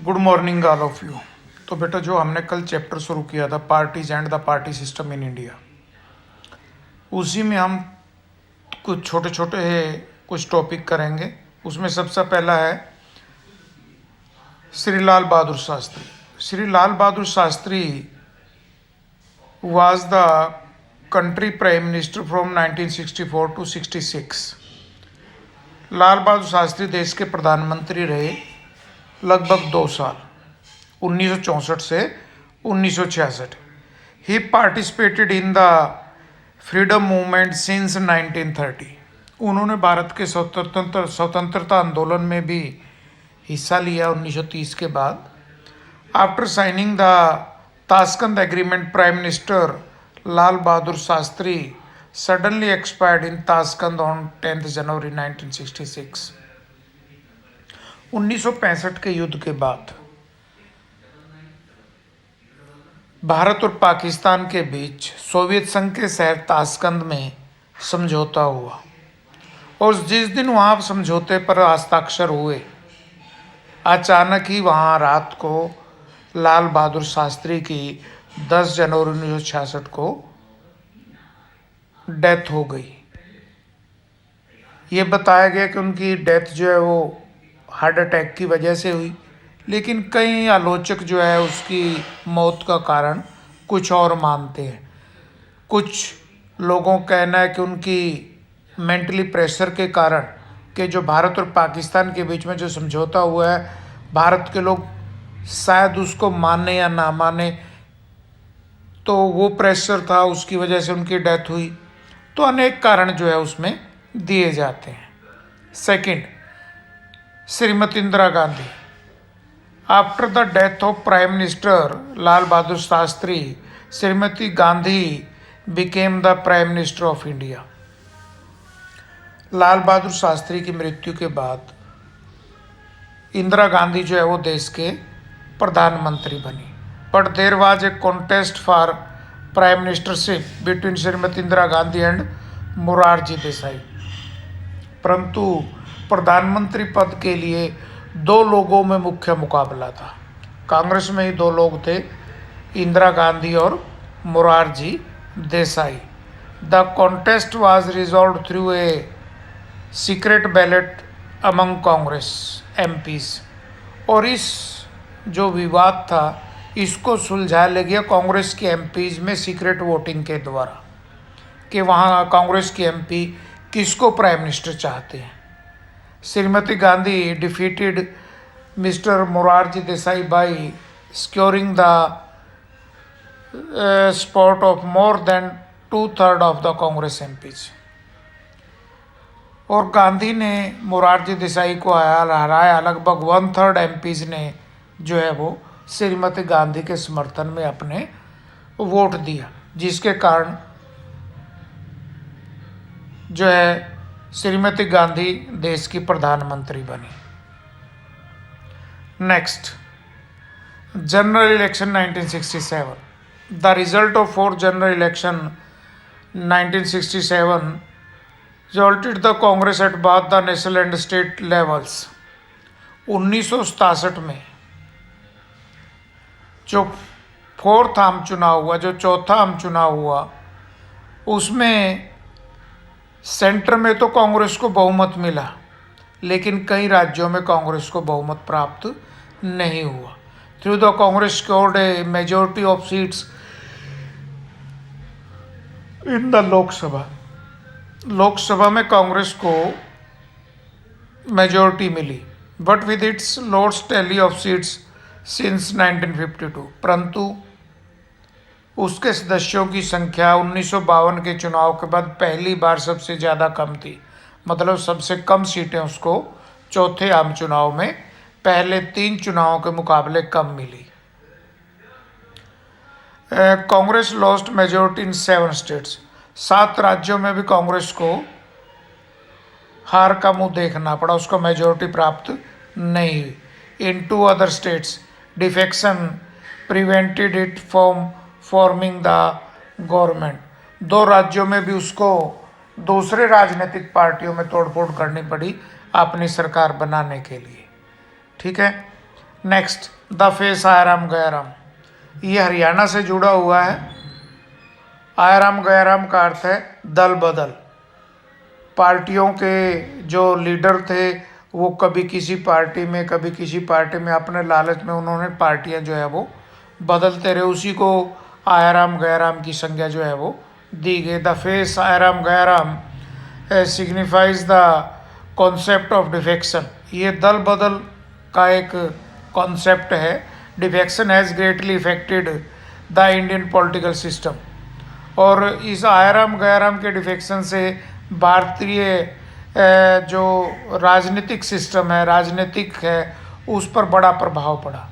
Good morning all of you. तो बेटा, जो हमने कल चैप्टर शुरू किया था parties and the party system in India, उसी में हम कुछ छोटे छोटे कुछ टॉपिक करेंगे। उसमें सबसे पहला है Shri Lal Bahadur Shastri. Shri Lal Bahadur Shastri was the country prime minister from 1964 to 66। लाल बहादुर शास्त्री देश के प्रधानमंत्री रहे लगभग 2 साल, 1964 से 1966। He participated in the freedom movement since 1930। उन्होंने भारत के स्वतंत्रता आंदोलन में भी हिस्सा लिया 1930 के बाद। After signing the Tashkent agreement, prime minister Lal Bahadur Shastri suddenly expired in Tashkent on 10 जनवरी 1966। 1965 के युद्ध के बाद भारत और पाकिस्तान के बीच सोवियत संघ के शहर ताशकंद में समझौता हुआ, और जिस दिन वहाँ समझौते पर हस्ताक्षर हुए, अचानक ही वहाँ रात को लाल बहादुर शास्त्री की 10 जनवरी 1966 को डेथ हो गई। ये बताया गया कि उनकी डेथ जो है वो हार्ट अटैक की वजह से हुई, लेकिन कई आलोचक जो है उसकी मौत का कारण कुछ और मानते हैं। कुछ लोगों का कहना है कि उनकी मेंटली प्रेशर के कारण, कि जो भारत और पाकिस्तान के बीच में जो समझौता हुआ है, भारत के लोग शायद उसको माने या ना माने, तो वो प्रेशर था, उसकी वजह से उनकी डेथ हुई। तो अनेक कारण जो है उसमें दिए जाते हैं। Second, Shrimati Indira Gandhi. After the death of prime minister Lal Bahadur Shastri, Shrimati Gandhi became the prime minister of India. Lal Bahadur Shastri की मृत्यु के बाद इंदिरा गांधी जो है वो देश के प्रधानमंत्री बनी। But there was a contest for prime ministership between Shrimati Indira Gandhi and Morarji Desai. परंतु प्रधानमंत्री पद के लिए 2 लोगों में मुख्य मुकाबला था। कांग्रेस में ही 2 लोग थे, इंदिरा गांधी और Morarji Desai. The contest was resolve through a secret ballot among Congress MPs. और इस जो विवाद था, इसको सुलझा लिया गया कांग्रेस के एमपीज में सीक्रेट वोटिंग के द्वारा, कि वहाँ कांग्रेस के एमपी किसको प्राइम मिनिस्टर चाहते हैं। Shrimati Gandhi defeated mister Morarji Desai by scouring the support of more than 2/3 of the Congress MPs. और गांधी ने मोरारजी देसाई को हराया। लगभग 1/3 एमपीज ने जो है वो श्रीमती गांधी के समर्थन में अपने वोट दिया, जिसके कारण जो है श्रीमती गांधी देश की प्रधानमंत्री बनी। Next, general election 1967। The result of 4 general election 1967 resulted the Congress at both the national and state levels. 1967 में जो 4th आम चुनाव हुआ, जो 4था आम चुनाव हुआ, उसमें सेंटर में तो कांग्रेस को बहुमत मिला, लेकिन कई राज्यों में कांग्रेस को बहुमत प्राप्त नहीं हुआ। Through the Congress scored a majority of seats in the Lok Sabha. Lok Sabha में कांग्रेस को मेजोरिटी मिली, but with its lowest tally of seats since 1952। परंतु उसके सदस्यों की संख्या 1952 के चुनाव के बाद पहली बार सबसे ज़्यादा कम थी। मतलब सबसे कम सीटें उसको 4थे आम चुनाव में पहले 3 चुनावों के मुकाबले कम मिली। Congress lost majority in 7 states. 7 राज्यों में भी कांग्रेस को हार का मुंह देखना पड़ा, उसको मेजोरिटी प्राप्त नहीं हुई। इन 2 other states defection prevented it from forming the government. 2 राज्यों में भी उसको दूसरे राजनीतिक पार्टियों में तोड़फोड़ करनी पड़ी अपनी सरकार बनाने के लिए। ठीक है। Next, the face Aaya Ram Gaya Ram, ये हरियाणा से जुड़ा हुआ है। आयाराम गयाराम का अर्थ है दल बदल। पार्टियों के जो लीडर थे वो कभी किसी पार्टी में कभी किसी पार्टी में, अपने लालच में उन्होंने पार्टियां जो है वो बदलते रहे, उसी को आयाराम गयाराम की संज्ञा जो है वो दी गई। The face Aaya Ram Gaya Ram signifies the concept of defection, ये दल बदल का एक कॉन्सेप्ट है। Defection has greatly affected the Indian political system, और इस आयाराम गयाराम के डिफेक्शन से भारतीय जो राजनीतिक सिस्टम है, राजनीतिक है, उस पर बड़ा प्रभाव पड़ा।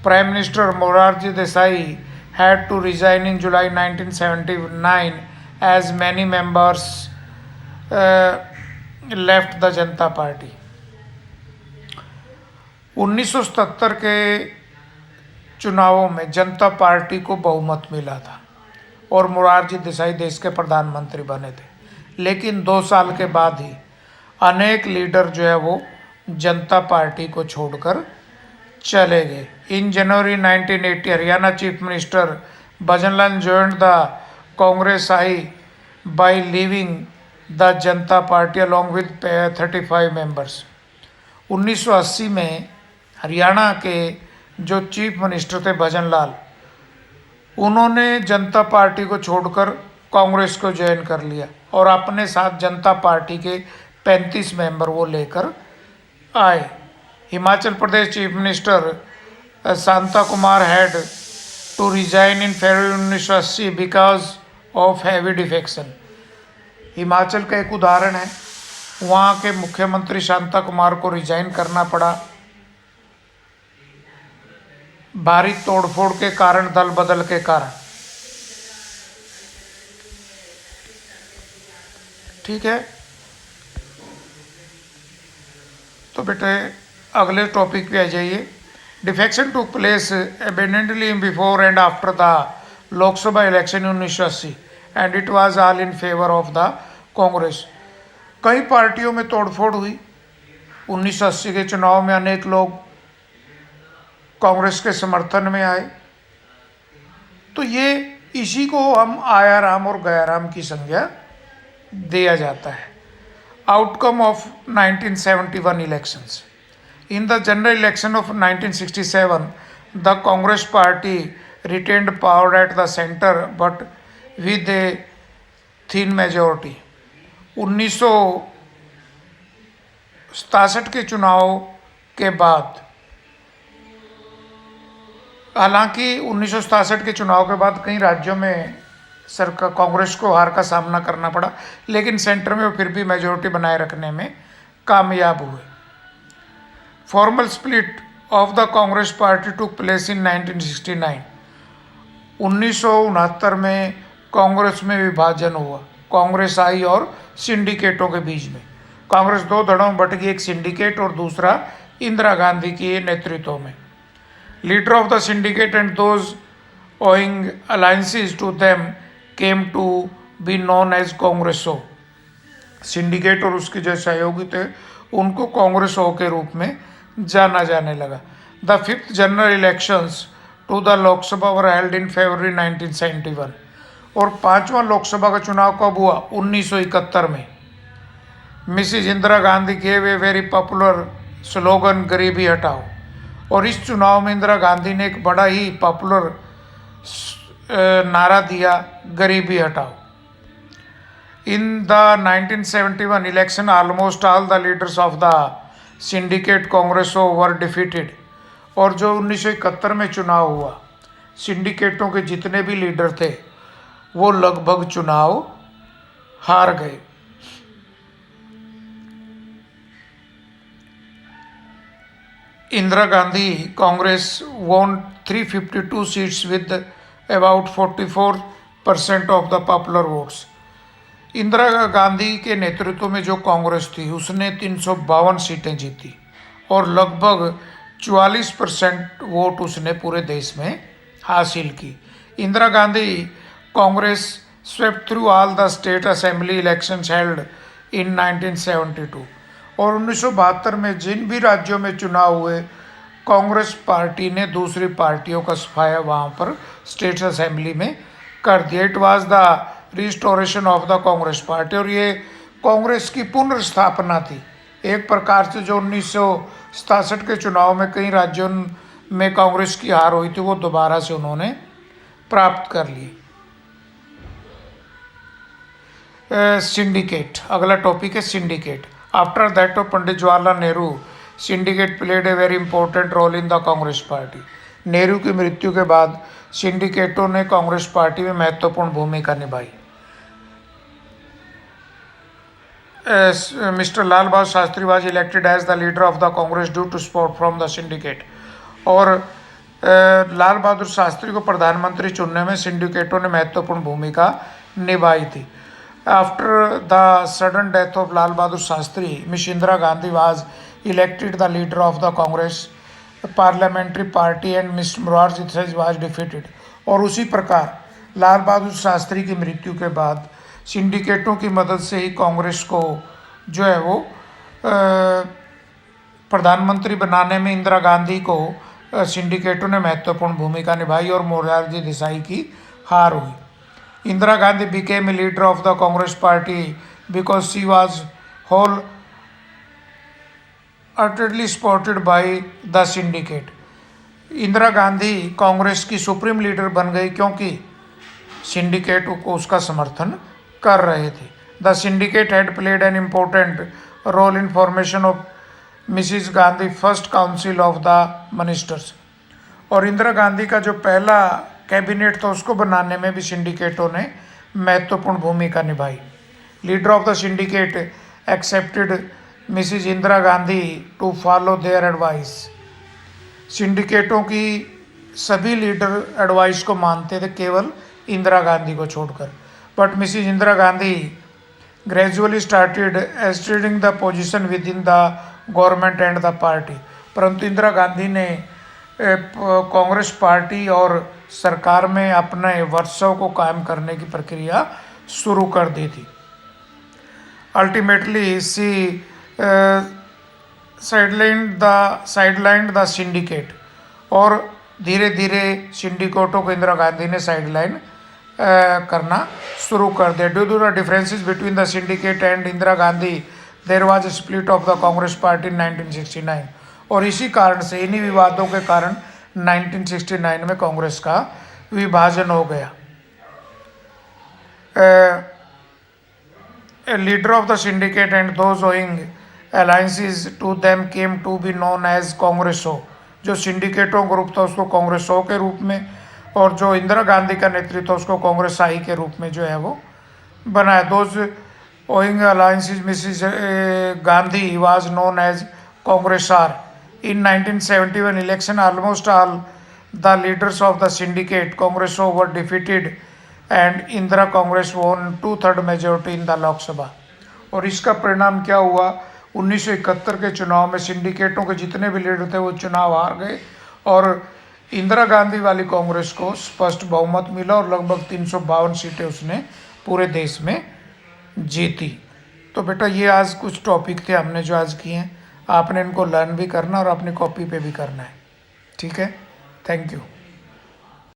Prime minister Morarji Desai had to resign in July 1979 as many members left the Janata party. 1977 के चुनावों में जनता पार्टी को बहुमत मिला था और मोरारजी देसाई देश के प्रधानमंत्री बने थे, लेकिन 2 साल के बाद ही अनेक लीडर जो है वो जनता पार्टी को छोड़कर चले गए। In January 1980 Haryana chief minister Bhajan Lal joined the Congress I by leaving the Janata Party along with 35 members. 1980 में हरियाणा के जो चीफ मिनिस्टर थे भजनलाल, उन्होंने जनता पार्टी को छोड़कर कांग्रेस को ज्वाइन कर लिया और अपने साथ जनता पार्टी के 35 मेंबर वो लेकर आए। Himachal Pradesh chief minister Shanta Kumar had to resign in February 1980 because of heavy defection. Himachal का एक उदाहरण है, वहाँ के मुख्यमंत्री शांता कुमार को रिजाइन करना पड़ा भारी तोड़फोड़ के कारण, दल बदल के कारण। ठीक है, तो बेटे अगले टॉपिक पे आ जाइए। Defection took place abundantly before and after the Lok Sabha election 1980 and it was all in favour of the Congress. कई पार्टियों में तोड़फोड़ हुई। 1980 के चुनाव में अनेक लोग कांग्रेस के समर्थन में आए, तो ये इसी को हम आयाराम और गयाराम की संज्ञा दिया जाता है। Outcome of 1971 elections. In the general election of 1967, the Congress party retained power at the center but with a thin majority. 1967 के चुनाव के बाद, हालांकि 1967 के चुनाव के बाद कई राज्यों में सरकार कांग्रेस को हार का सामना करना पड़ा, लेकिन सेंटर में वो फिर भी मेजोरिटी बनाए रखने में कामयाब हुए। Formal split of the Congress party took place in 1969। 1969 में कांग्रेस में विभाजन हुआ, कांग्रेस आई और सिंडिकेटों के बीच में। कांग्रेस 2 धड़ों में बट गई, एक सिंडिकेट और दूसरा इंदिरा गांधी के नेतृत्व में। Leader of the syndicate and those owing alliances to them came to be known as Congress O. Syndicate और उसके जो सहयोगी थे उनको कांग्रेसो के रूप में जाना जाने लगा। The 5th general elections to the Lok Sabha were held in February 1971। और 5वां लोकसभा का चुनाव कब हुआ? 1971 में। Mrs Indira Gandhi gave a very popular slogan गरीबी हटाओ, और इस चुनाव में इंदिरा गांधी ने एक बड़ा ही पॉपुलर नारा दिया, गरीबी हटाओ। In the 1971 election almost all the leaders of the syndicate Congress O were defeated. और जो 1971 में चुनाव हुआ, सिंडिकेटों के जितने भी लीडर थे वो लगभग चुनाव हार गए। Indira Gandhi Congress won 352 seats with about 44% of the popular votes. Indira Gandhi के नेतृत्व में जो कांग्रेस थी उसने 352 सीटें जीती और लगभग 44% वोट उसने पूरे देश में हासिल की। Indira Gandhi Congress swept through all the state assembly elections held in 1972। और 1972 में जिन भी राज्यों में चुनाव हुए कांग्रेस पार्टी ने दूसरी पार्टियों का सफाया वहाँ पर स्टेट असेंबली में कर दिया। It was the restoration of the Congress party, और ये कांग्रेस की पुनर्स्थापना थी। एक प्रकार से जो 1967 के चुनाव में कई राज्यों में कांग्रेस की हार हुई थी, वो दोबारा से उन्होंने प्राप्त कर ली। सिंडिकेट, अगला टॉपिक है syndicate. After that of Pandit Jawaharlal Nehru, syndicate played a very important role in the Congress party. Nehru की मृत्यु के बाद सिंडिकेटों ने कांग्रेस पार्टी में महत्वपूर्ण भूमिका निभाई। Mister Lal Bahadur Shastri was elected as the leader of the Congress due to support from the syndicate. और लाल बहादुर शास्त्री को प्रधानमंत्री चुनने में सिंडिकेटों ने महत्वपूर्ण भूमिका निभाई थी। After the sudden death of Lal Bahadur Shastri, miss Indira Gandhi was elected the leader of the Congress parliamentary party and miss Morarji Desai was defeated. और उसी प्रकार लाल बहादुर शास्त्री की मृत्यु के बाद सिंडिकेटों की मदद से ही कांग्रेस को जो है वो प्रधानमंत्री बनाने में इंदिरा गांधी को सिंडिकेटों ने महत्वपूर्ण भूमिका निभाई और मोरारजी देसाई की हार हुई। Indira Gandhi became a leader of the Congress party because she was whole utterly supported by the syndicate. Indira Gandhi Congress की सुप्रीम लीडर बन गई क्योंकि सिंडिकेट को उसका समर्थन कर रहे थे। The syndicate had played an important role in formation of Mrs Gandhi first council of the ministers. और इंदिरा गांधी का जो पहला कैबिनेट था उसको बनाने में भी सिंडिकेटों ने महत्वपूर्ण भूमिका निभाई। Leader of the syndicate accepted Mrs Indira Gandhi to follow their advice. सिंडिकेटों की सभी लीडर एडवाइस को मानते थे, केवल इंदिरा गांधी को छोड़कर। But Mrs Indira Gandhi gradually started asserting the position within the government and the party. परंतु इंदिरा गांधी ने कांग्रेस पार्टी और सरकार में अपने वर्चस्व को कायम करने की प्रक्रिया शुरू कर दी थी। Ultimately she sideline the syndicate, और धीरे धीरे सिंडिकेटों को इंदिरा गांधी ने साइडलाइन करना शुरू कर दिया। Due to the differences between the syndicate and Indira Gandhi there was a split of the Congress party in 1969। और इसी कारण से, इन्हीं विवादों के कारण 1969 में कांग्रेस का विभाजन हो गया। Leader of the syndicate and those owing alliances to them came to be known as Congress O. जो सिंडिकेटों ग्रुप था उसको कांग्रेसो के रूप में, और जो इंदिरा गांधी का नेतृत्व उसको कांग्रेस आई के रूप में जो है वो बनाया। Those owing alliances Mrs Gandhi was known as Congress R. In 1971 election almost all the leaders of the syndicate Congress O were defeated and Indira Congress won 2/3 majority in the Lok Sabha. और इसका परिणाम क्या हुआ? 1971 के चुनाव में सिंडिकेटों के जितने भी लीडर थे वो चुनाव हार गए, और इंदिरा गांधी वाली कांग्रेस को स्पष्ट बहुमत मिला और लगभग 352 सीटें उसने पूरे देश में जीती। तो बेटा ये आज कुछ टॉपिक थे हमने जो आज किए हैं, आपने इनको लर्न भी करना और अपनी कॉपी पे भी करना है। ठीक है, थैंक यू।